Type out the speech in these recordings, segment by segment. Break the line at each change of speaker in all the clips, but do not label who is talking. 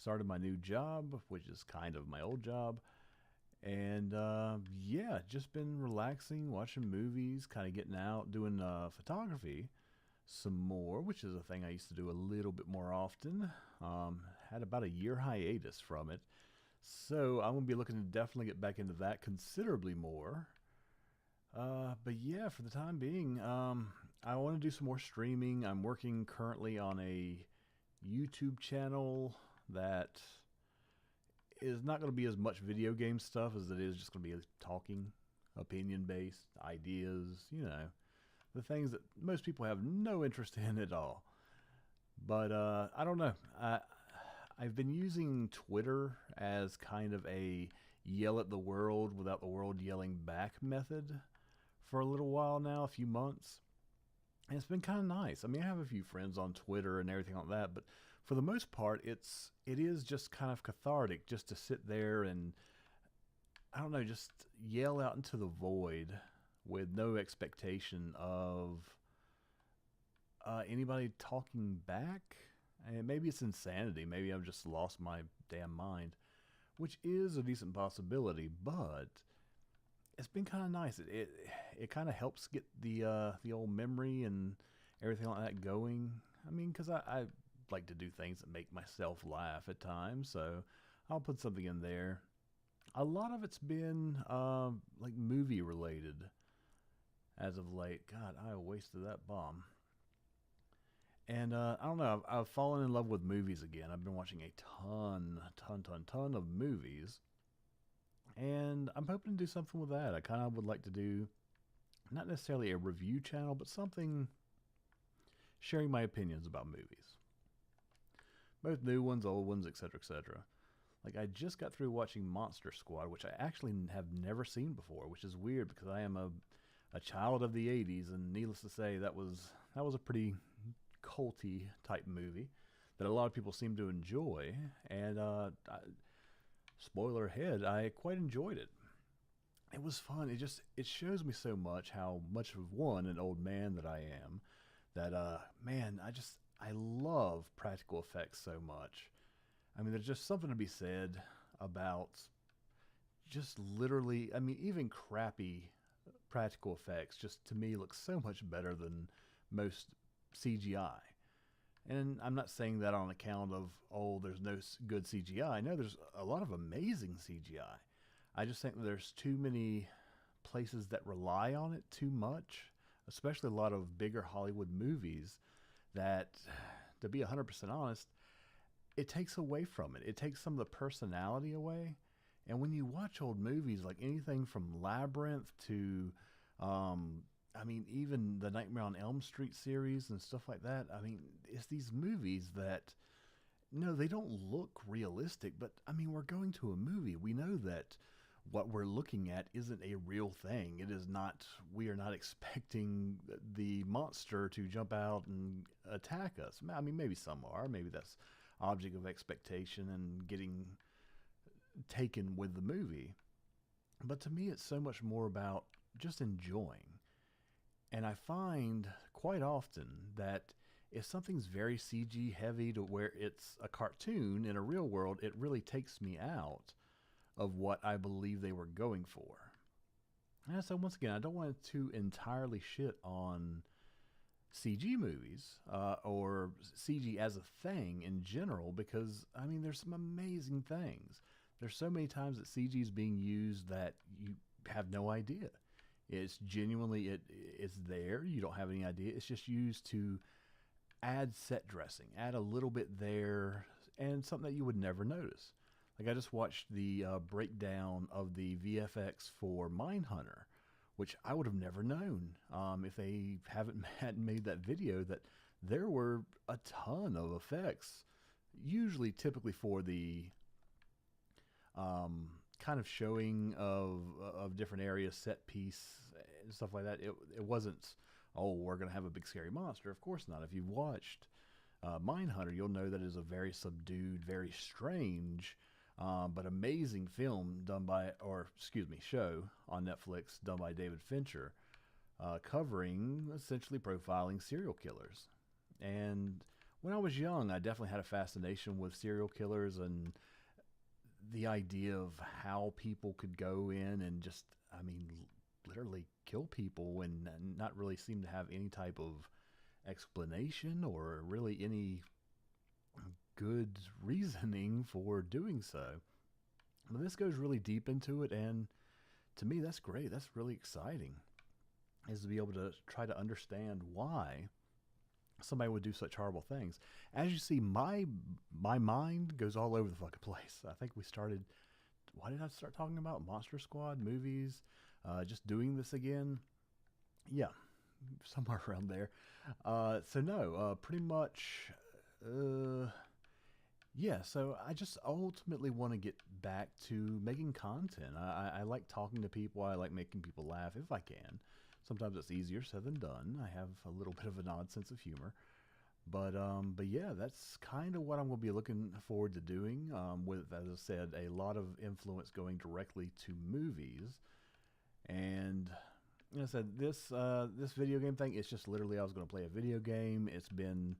started my new job, which is kind of my old job. And yeah, just been relaxing, watching movies, kind of getting out, doing photography some more, which is a thing I used to do a little bit more often. Had about a year hiatus from it. So I'm going to be looking to definitely get back into that considerably more. But yeah, for the time being, I want to do some more streaming. I'm working currently on a YouTube channel that is not going to be as much video game stuff as it is just going to be talking, opinion based, ideas, the things that most people have no interest in at all. But I don't know. I've been using Twitter as kind of a yell at the world without the world yelling back method for a little while now, a few months. And it's been kind of nice. I mean, I have a few friends on Twitter and everything like that, but for the most part, it is just kind of cathartic just to sit there and, I don't know, just yell out into the void with no expectation of anybody talking back. And maybe it's insanity. Maybe I've just lost my damn mind, which is a decent possibility. But it's been kind of nice. It kind of helps get the old memory and everything like that going. I mean, because I like to do things that make myself laugh at times, so I'll put something in there. A lot of it's been like movie related as of late. God, I wasted that bomb. And I don't know. I've fallen in love with movies again. I've been watching a ton of movies, and I'm hoping to do something with that. I kind of would like to do not necessarily a review channel, but something sharing my opinions about movies, both new ones, old ones, etc., etc. Like I just got through watching Monster Squad, which I actually have never seen before, which is weird because I am a child of the '80s, and needless to say, that was a pretty culty type movie that a lot of people seem to enjoy. And spoiler ahead, I quite enjoyed it. It was fun. It shows me so much how much of an old man that I am. That man, I love practical effects so much. I mean, there's just something to be said about just literally, I mean, even crappy practical effects just to me look so much better than most CGI. And I'm not saying that on account of, oh, there's no good CGI. No, there's a lot of amazing CGI. I just think that there's too many places that rely on it too much, especially a lot of bigger Hollywood movies that, to be 100% honest, it takes away from it. It takes some of the personality away. And when you watch old movies, like anything from Labyrinth to, I mean, even the Nightmare on Elm Street series and stuff like that, I mean, it's these movies that, no, they don't look realistic, but I mean, we're going to a movie. We know that what we're looking at isn't a real thing. It is not, we are not expecting the monster to jump out and attack us. I mean, maybe some are. Maybe that's object of expectation and getting taken with the movie. But to me, it's so much more about just enjoying. And I find quite often that if something's very CG heavy to where it's a cartoon in a real world, it really takes me out of what I believe they were going for. And so once again, I don't want to entirely shit on CG movies or CG as a thing in general, because I mean, there's some amazing things. There's so many times that CG is being used that you have no idea. It's genuinely, it's there. You don't have any idea. It's just used to add set dressing, add a little bit there, and something that you would never notice. Like I just watched the breakdown of the VFX for Mindhunter, which I would have never known if they hadn't made that video, that there were a ton of effects, usually typically for the kind of showing of different areas, set piece and stuff like that. It wasn't, oh, we're going to have a big scary monster. Of course not. If you've watched Mindhunter, you'll know that it is a very subdued, very strange, but amazing film done by, or excuse me, show on Netflix done by David Fincher, covering essentially profiling serial killers. And When I was young, I definitely had a fascination with serial killers and the idea of how people could go in and just, I mean, literally kill people and not really seem to have any type of explanation or really any good reasoning for doing so. But this goes really deep into it, and to me, that's great. That's really exciting, is to be able to try to understand why somebody would do such horrible things. As you see, my mind goes all over the fucking place. I think we started. Why did I start talking about Monster Squad movies? Just doing this again. Yeah, somewhere around there. So no, pretty much. Yeah, so I just ultimately want to get back to making content. I like talking to people. I like making people laugh if I can. Sometimes it's easier said than done. I have a little bit of an odd sense of humor. But yeah, that's kind of what I'm going to be looking forward to doing. With, as I said, a lot of influence going directly to movies. And like I said, this video game thing, it's just literally I was going to play a video game. It's been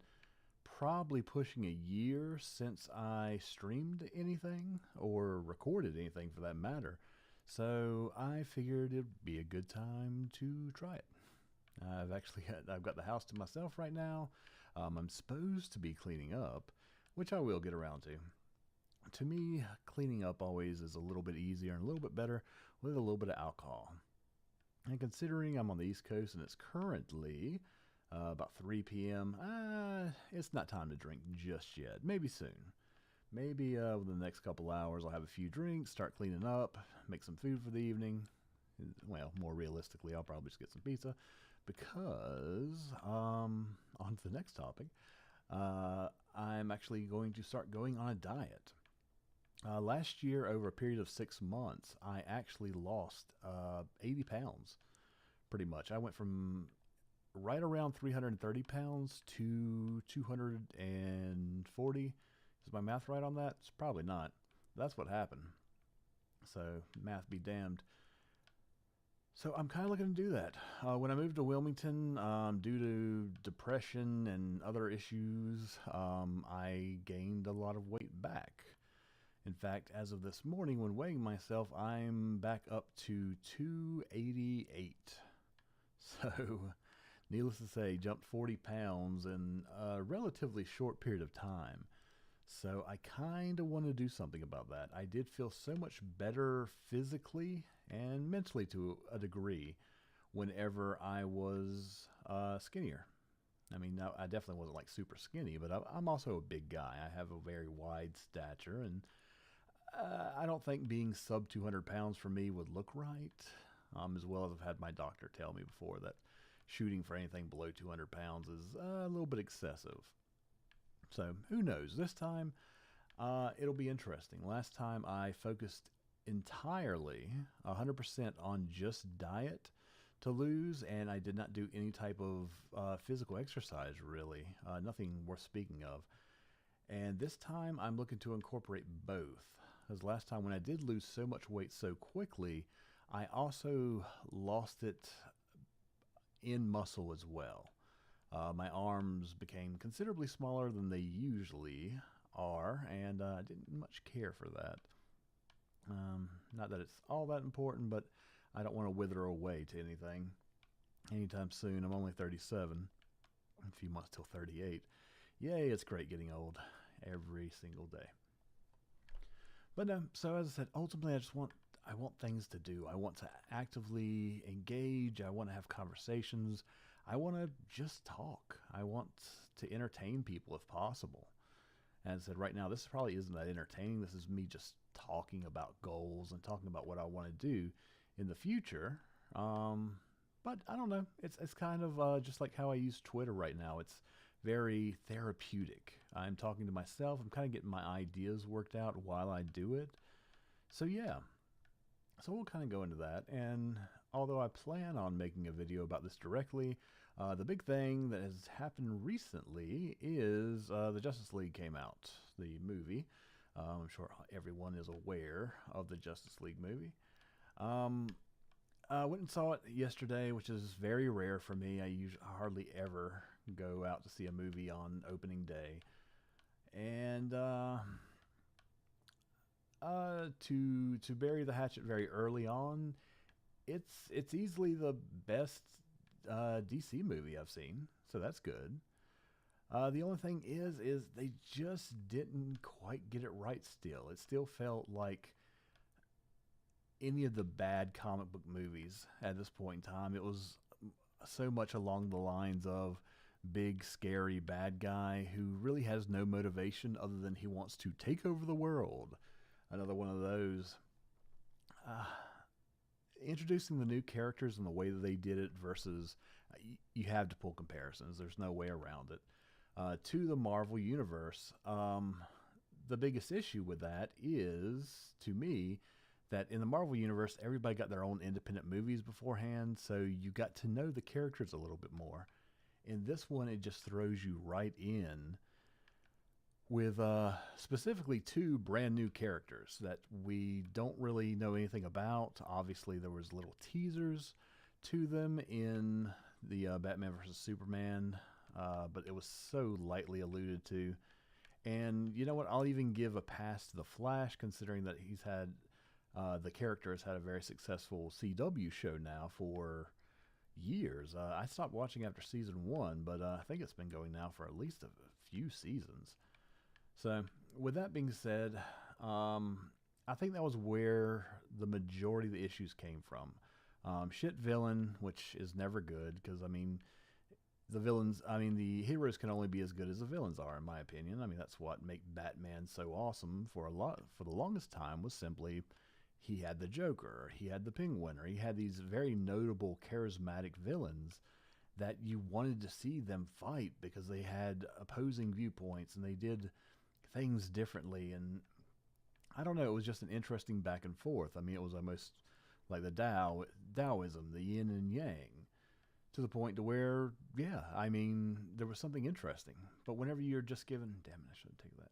probably pushing a year since I streamed anything or recorded anything for that matter. So I figured it'd be a good time to try it. I've got the house to myself right now. I'm supposed to be cleaning up, which I will get around to. To me, cleaning up always is a little bit easier and a little bit better with a little bit of alcohol. And considering I'm on the East Coast and it's currently about 3 p.m., it's not time to drink just yet. Maybe soon. Maybe within the next couple hours I'll have a few drinks, start cleaning up, make some food for the evening. Well, more realistically, I'll probably just get some pizza because, on to the next topic, I'm actually going to start going on a diet. Last year, over a period of 6 months, I actually lost 80 pounds, pretty much. I went from right around 330 pounds to 240. Is my math right on that? It's probably not. That's what happened. So, math be damned. So I'm kind of looking to do that. When I moved to Wilmington, due to depression and other issues, I gained a lot of weight back. In fact, as of this morning, when weighing myself, I'm back up to 288. So, needless to say, jumped 40 pounds in a relatively short period of time. So I kind of want to do something about that. I did feel so much better physically and mentally to a degree whenever I was skinnier. I mean, I definitely wasn't like super skinny, but I'm also a big guy. I have a very wide stature, and I don't think being sub 200 pounds for me would look right. As well as I've had my doctor tell me before that shooting for anything below 200 pounds is a little bit excessive. So who knows? This time it'll be interesting. Last time I focused entirely 100% on just diet to lose, and I did not do any type of physical exercise really. Nothing worth speaking of. And this time I'm looking to incorporate both. Because last time when I did lose so much weight so quickly, I also lost it in muscle as well. My arms became considerably smaller than they usually are, and I didn't much care for that. Not that it's all that important, but I don't want to wither away to anything anytime soon. I'm only 37, a few months till 38. Yay, it's great getting old every single day. But so as I said, ultimately I want things to do. I want to actively engage. I want to have conversations. I want to just talk. I want to entertain people if possible. And I said, right now, this probably isn't that entertaining. This is me just talking about goals and talking about what I want to do in the future. But I don't know. It's kind of just like how I use Twitter right now. It's very therapeutic. I'm talking to myself. I'm kind of getting my ideas worked out while I do it. So yeah. So we'll kind of go into that. And although I plan on making a video about this directly, the big thing that has happened recently is the Justice League came out, the movie. I'm sure everyone is aware of the Justice League movie. I went and saw it yesterday, which is very rare for me. I hardly ever go out to see a movie on opening day, and to bury the hatchet very early on, it's easily the best DC movie I've seen, so that's good. The only thing is they just didn't quite get it right. Still, it still felt like any of the bad comic book movies at this point in time. It was so much along the lines of big scary bad guy who really has no motivation other than he wants to take over the world. Another one of those. Uh, Introducing the new characters and the way that they did it versus you have to pull comparisons. There's no way around it. To the Marvel Universe, the biggest issue with that is, to me, that in the Marvel Universe, everybody got their own independent movies beforehand, so you got to know the characters a little bit more. In this one, it just throws you right in with specifically two brand new characters that we don't really know anything about. Obviously, there was little teasers to them in the Batman vs. Superman, but it was so lightly alluded to. And you know what? I'll even give a pass to the Flash, considering that he's had the character has had a very successful CW show now for years. I stopped watching after season 1, but I think it's been going now for at least a few seasons. So, with that being said, I think that was where the majority of the issues came from. Shit villain, which is never good, because, the heroes can only be as good as the villains are, in my opinion. That's what made Batman so awesome for the longest time, was simply he had the Joker, he had the Penguin, or he had these very notable, charismatic villains that you wanted to see them fight because they had opposing viewpoints and they did things differently. And I don't know, it was just an interesting back and forth. It was almost like the Taoism, the yin and yang, to the point to where, there was something interesting. But whenever you're just given, damn it, I shouldn't take that.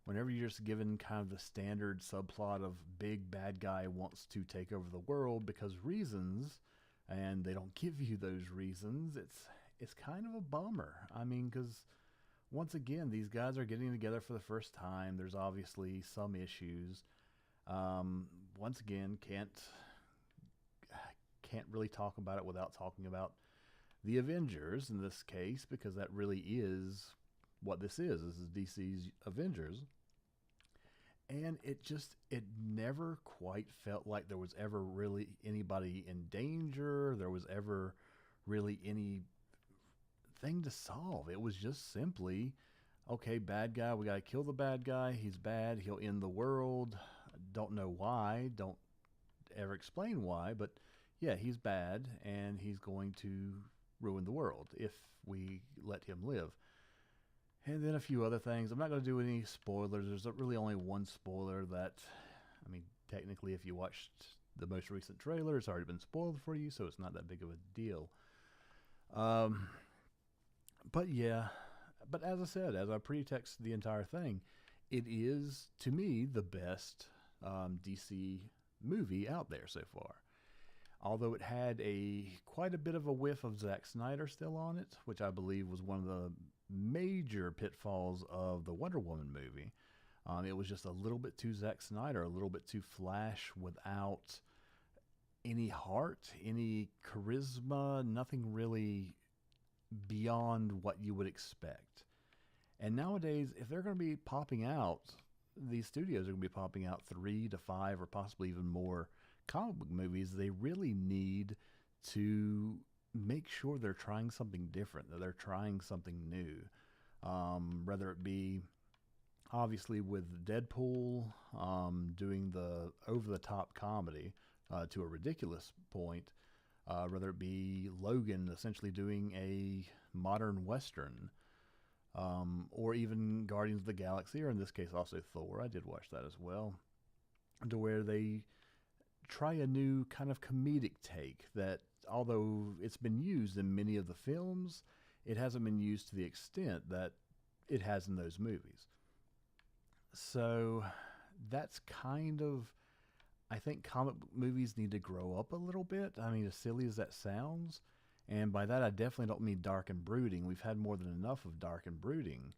Whenever you're just given kind of the standard subplot of big bad guy wants to take over the world because reasons, and they don't give you those reasons, it's kind of a bummer. Because once again, these guys are getting together for the first time. There's obviously some issues. Once again, can't really talk about it without talking about the Avengers in this case, because that really is what this is. This is DC's Avengers. And it never quite felt like there was ever really anybody in danger. There was ever really anything to solve. It was just simply, okay, bad guy, we got to kill the bad guy. He's bad. He'll end the world. Don't know why. Don't ever explain why. But yeah, he's bad, and he's going to ruin the world if we let him live. And then a few other things. I'm not going to do any spoilers. There's really only one spoiler that, technically if you watched the most recent trailer, it's already been spoiled for you, so it's not that big of a deal. But yeah, but as I said, as I pretext the entire thing, it is, to me, the best DC movie out there so far. Although it had quite a bit of a whiff of Zack Snyder still on it, which I believe was one of the major pitfalls of the Wonder Woman movie. It was just a little bit too Zack Snyder, a little bit too Flash, without any heart, any charisma, nothing really beyond what you would expect. And nowadays, if they're going to be popping out, these studios are going to be popping out 3 to 5 or possibly even more comic book movies, they really need to make sure they're trying something different, that they're trying something new. Whether it be, obviously, with Deadpool doing the over-the-top comedy to a ridiculous point, whether it be Logan essentially doing a modern Western, or even Guardians of the Galaxy, or in this case also Thor. I did watch that as well, to where they try a new kind of comedic take that, although it's been used in many of the films, it hasn't been used to the extent that it has in those movies. So that's kind of, I think comic book movies need to grow up a little bit. As silly as that sounds, And by that, I definitely don't mean dark and brooding. We've had more than enough of dark and brooding.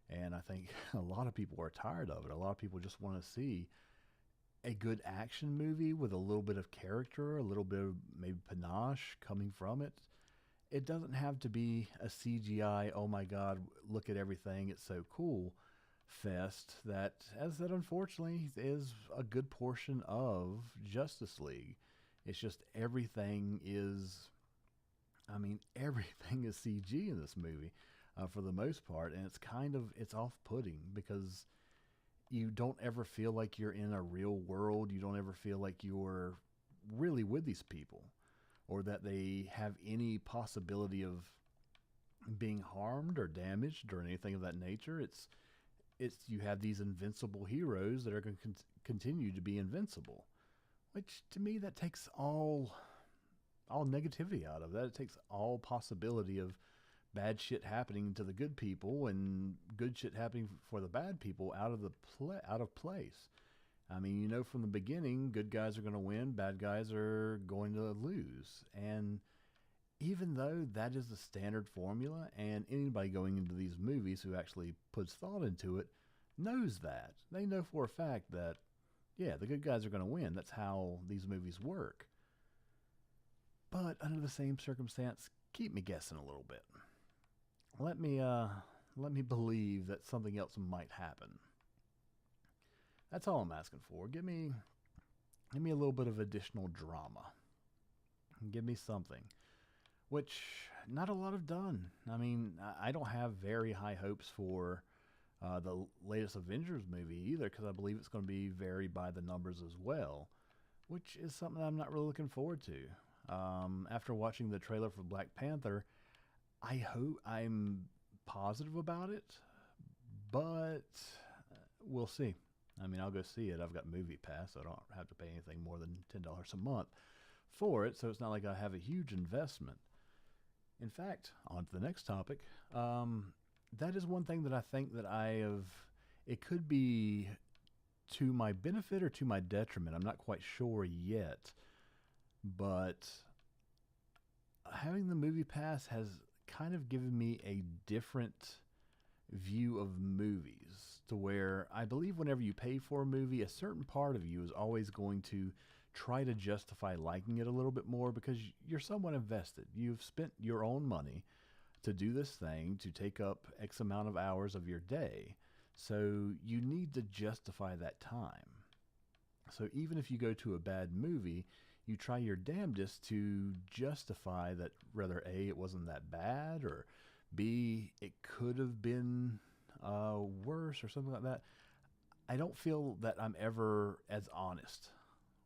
And I think a lot of people are tired of it. A lot of people just want to see a good action movie with a little bit of character, a little bit of maybe panache coming from it. It doesn't have to be a CGI, oh my god, look at everything, it's so cool fest that, as that unfortunately is a good portion of Justice League. It's just everything is, I mean, everything is CG in this movie for the most part, and it's off-putting because you don't ever feel like you're in a real world. You don't ever feel like you're really with these people or that they have any possibility of being harmed or damaged or anything of that nature. It's you have these invincible heroes that are going to continue to be invincible, which to me that takes all negativity out of that. It takes all possibility of bad shit happening to the good people and good shit happening for the bad people out of place. I mean, you know from the beginning, good guys are going to win, bad guys are going to lose. And even though that is the standard formula, and anybody going into these movies who actually puts thought into it knows that. They know for a fact that, yeah, the good guys are going to win. That's how these movies work. But under the same circumstance, keep me guessing a little bit. Let me believe that something else might happen. That's all I'm asking for. Give me a little bit of additional drama. Give me something, which not a lot have done. I mean, I don't have very high hopes for the latest Avengers movie either, because I believe it's going to be varied by the numbers as well, which is something I'm not really looking forward to. After watching the trailer for Black Panther, I'm positive about it, but we'll see. I mean, I'll go see it. I've got Movie Pass, so I don't have to pay anything more than $10 a month for it, so it's not like I have a huge investment. In fact, on to the next topic. That is one thing that I think that it could be to my benefit or to my detriment. I'm not quite sure yet, but having the Movie Pass has kind of given me a different view of movies, to where I believe whenever you pay for a movie, a certain part of you is always going to try to justify liking it a little bit more because you're somewhat invested. You've spent your own money to do this thing, to take up X amount of hours of your day. So you need to justify that time. So even if you go to a bad movie, you try your damnedest to justify that whether A, it wasn't that bad, or B, it could have been worse or something like that. I don't feel that I'm ever as honest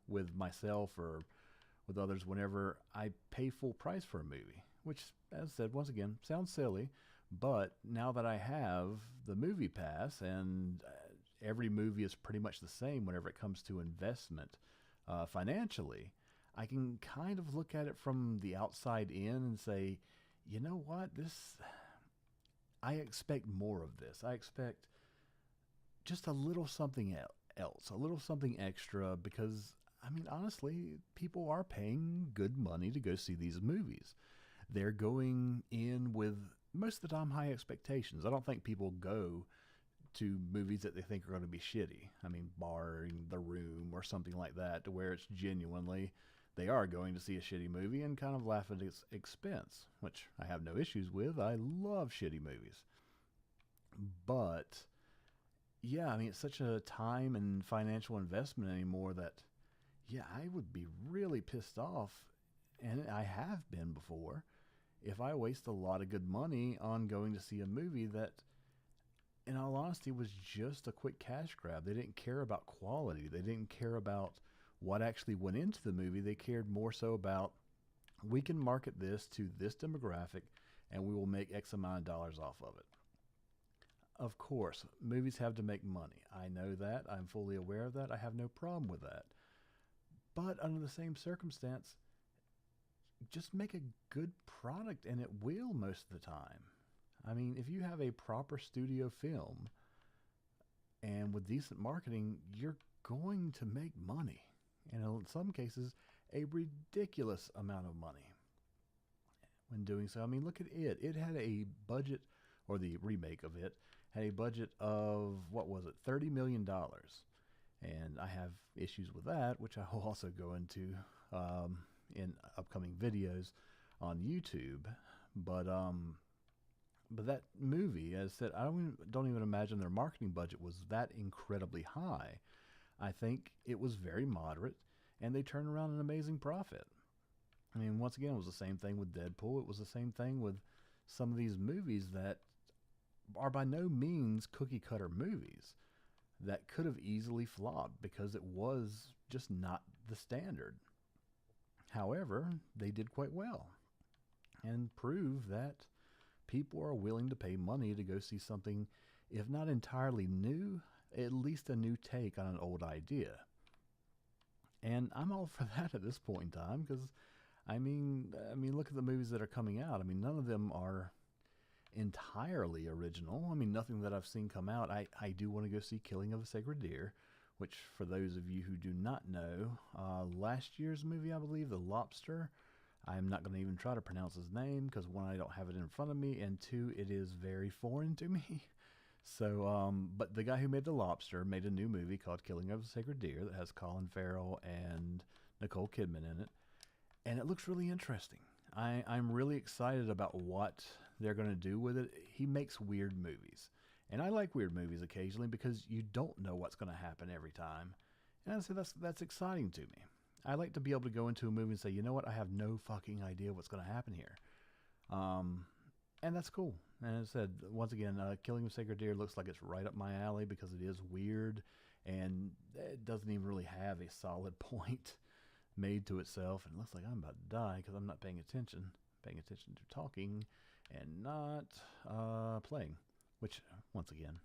with myself or with others whenever I pay full price for a movie, which, as I said, once again, sounds silly, but now that I have the Movie Pass and every movie is pretty much the same whenever it comes to investment financially, I can kind of look at it from the outside in and say, you know what, I expect more of this. I expect just a little something else, a little something extra, because, I mean, honestly, people are paying good money to go see these movies. They're going in with, most of the time, high expectations. I don't think people go to movies that they think are going to be shitty. I mean, barring The Room or something like that, to where it's genuinely, they are going to see a shitty movie and kind of laugh at its expense, which I have no issues with. I love shitty movies. But, yeah, I mean, it's such a time and financial investment anymore that, yeah, I would be really pissed off, and I have been before, if I waste a lot of good money on going to see a movie that, in all honesty, was just a quick cash grab. They didn't care about quality. They didn't care about what actually went into the movie. They cared more so about, we can market this to this demographic and we will make X amount of dollars off of it. Of course, movies have to make money. I know that. I'm fully aware of that. I have no problem with that. But under the same circumstance, just make a good product and it will most of the time. I mean, if you have a proper studio film and with decent marketing, you're going to make money. And in some cases, a ridiculous amount of money. when doing so. I mean, look at it. It had a budget, or the remake of it, had a budget of, what was it, $30 million. And I have issues with that, which I will also go into in upcoming videos on YouTube. But that movie, as I said, I don't even imagine their marketing budget was that incredibly high. I think it was very moderate, and they turned around an amazing profit. I mean, once again, it was the same thing with Deadpool. It was the same thing with some of these movies that are by no means cookie cutter movies that could have easily flopped because it was just not the standard. However, they did quite well and proved that people are willing to pay money to go see something, if not entirely new, at least a new take on an old idea. And I'm all for that at this point in time because, I mean, look at the movies that are coming out. I mean, none of them are entirely original. I mean, nothing that I've seen come out. I do want to go see Killing of a Sacred Deer, which, for those of you who do not know, last year's movie, I believe, The Lobster. I'm not going to even try to pronounce his name because, one, I don't have it in front of me, and two, it is very foreign to me. So, but the guy who made The Lobster made a new movie called Killing of a Sacred Deer that has Colin Farrell and Nicole Kidman in it, and it looks really interesting. I'm really excited about what they're going to do with it. He makes weird movies, and I like weird movies occasionally because you don't know what's going to happen every time, and so that's exciting to me. I like to be able to go into a movie and say, you know what, I have no fucking idea what's going to happen here. And that's cool. And as I said, once again, Killing of Sacred Deer looks like it's right up my alley because it is weird and it doesn't even really have a solid point made to itself. And it looks like I'm about to die because I'm not paying attention to talking and not playing. Which, once again,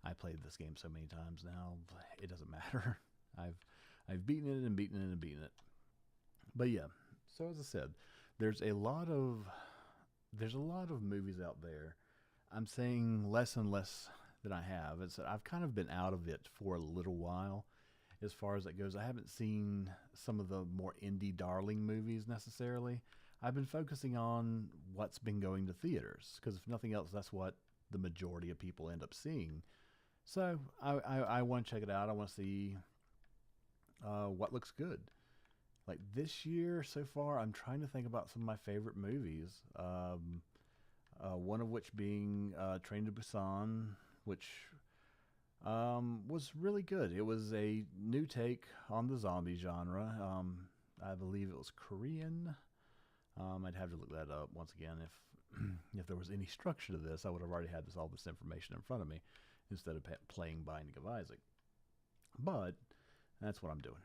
I played this game so many times now, it doesn't matter. I've beaten it and beaten it and beaten it. But yeah, so as I said, there's a lot of movies out there. I'm saying less and less than I have. I've kind of been out of it for a little while as far as that goes. I haven't seen some of the more indie darling movies necessarily. I've been focusing on what's been going to theaters because, if nothing else, that's what the majority of people end up seeing. So I want to check it out. I want to see what looks good. Like this year so far, I'm trying to think about some of my favorite movies. One of which being Train to Busan, which was really good. It was a new take on the zombie genre. I believe it was Korean. I'd have to look that up once again. If there was any structure to this, I would have already had all this information in front of me instead of playing Binding of Isaac. But that's what I'm doing.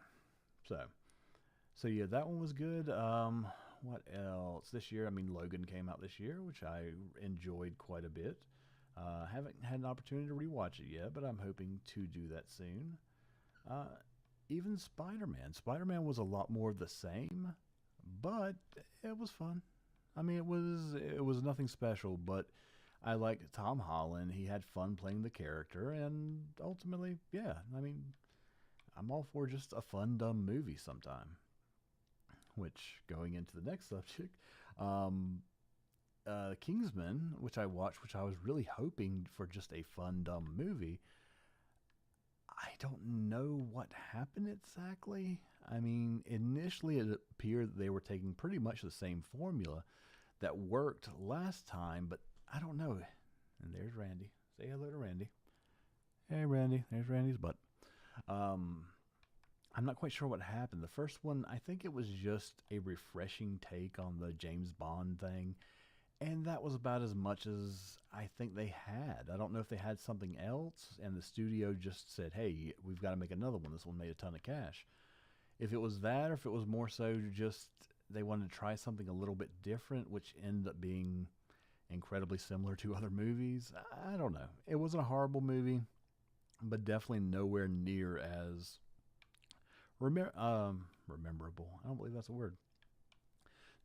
So yeah, that one was good. What else? This year, I mean, Logan came out this year, which I enjoyed quite a bit. Haven't had an opportunity to rewatch it yet, but I'm hoping to do that soon. Even Spider-Man. Spider-Man was a lot more of the same, but it was fun. I mean, it was nothing special, but I liked Tom Holland. He had fun playing the character, and ultimately, yeah, I mean, I'm all for just a fun, dumb movie sometime. Which, going into the next subject, Kingsman, which I watched, which I was really hoping for just a fun, dumb movie. I don't know what happened exactly. I mean, initially it appeared that they were taking pretty much the same formula that worked last time, but I don't know. And there's Randy. Say hello to Randy. Hey, Randy. There's Randy's butt. I'm not quite sure what happened. The first one, I think it was just a refreshing take on the James Bond thing, and that was about as much as I think they had. I don't know if they had something else, and the studio just said, hey, we've got to make another one. This one made a ton of cash. If it was that, or if it was more so just they wanted to try something a little bit different, which ended up being incredibly similar to other movies, I don't know. It wasn't a horrible movie, but definitely nowhere near as rememberable. I don't believe that's a word.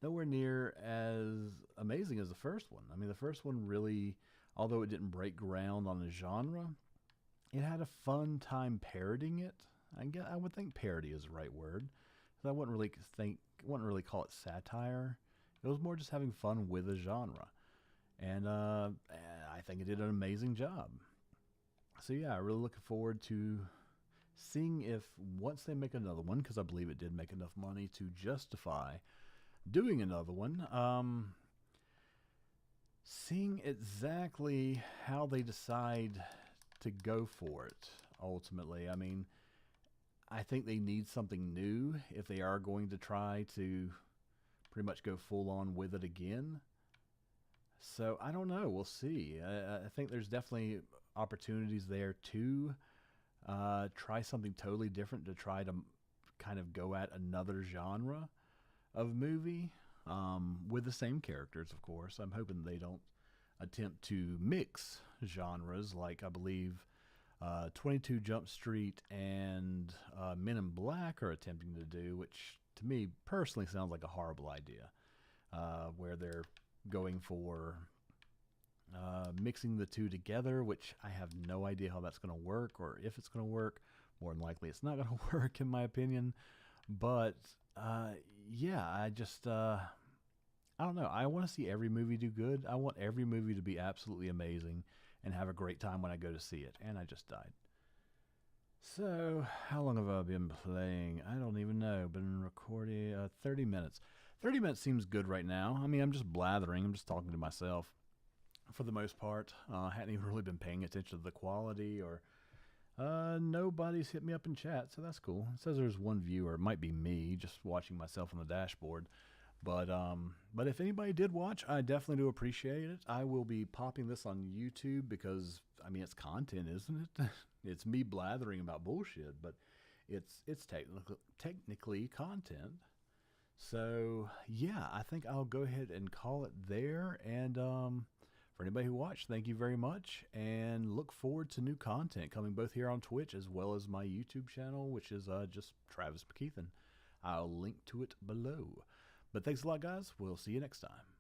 Nowhere near as amazing as the first one. I mean, the first one really, although it didn't break ground on the genre, it had a fun time parodying it. I would think parody is the right word. I wouldn't really call it satire. It was more just having fun with the genre. And I think it did an amazing job. So yeah, really looking forward to seeing if once they make another one, because I believe it did make enough money to justify doing another one, seeing exactly how they decide to go for it ultimately. I mean, I think they need something new if they are going to try to pretty much go full on with it again. So I don't know. We'll see. I think there's definitely opportunities there to try something totally different, to try to kind of go at another genre of movie with the same characters, of course. I'm hoping they don't attempt to mix genres like I believe 22 Jump Street and Men in Black are attempting to do, which to me personally sounds like a horrible idea, where they're going for mixing the two together, which I have no idea how that's going to work or if it's going to work. More than likely, it's not going to work, in my opinion. But yeah, I just I don't know. I want to see every movie do good. I want every movie to be absolutely amazing and have a great time when I go to see it. And I just died. So, how long have I been playing? I don't even know. Been recording 30 minutes. 30 minutes seems good right now. I mean, I'm just blathering. I'm just talking to myself for the most part. Hadn't even really been paying attention to the quality, or nobody's hit me up in chat, so that's cool. It says there's one viewer. It might be me just watching myself on the dashboard. But if anybody did watch, I definitely do appreciate it. I will be popping this on YouTube because, I mean, it's content, isn't it? It's me blathering about bullshit, but it's technically content. So yeah, I think I'll go ahead and call it there. And for anybody who watched, thank you very much, and look forward to new content coming both here on Twitch as well as my YouTube channel, which is just Travis McKeithen. I'll link to it below. But thanks a lot, guys. We'll see you next time.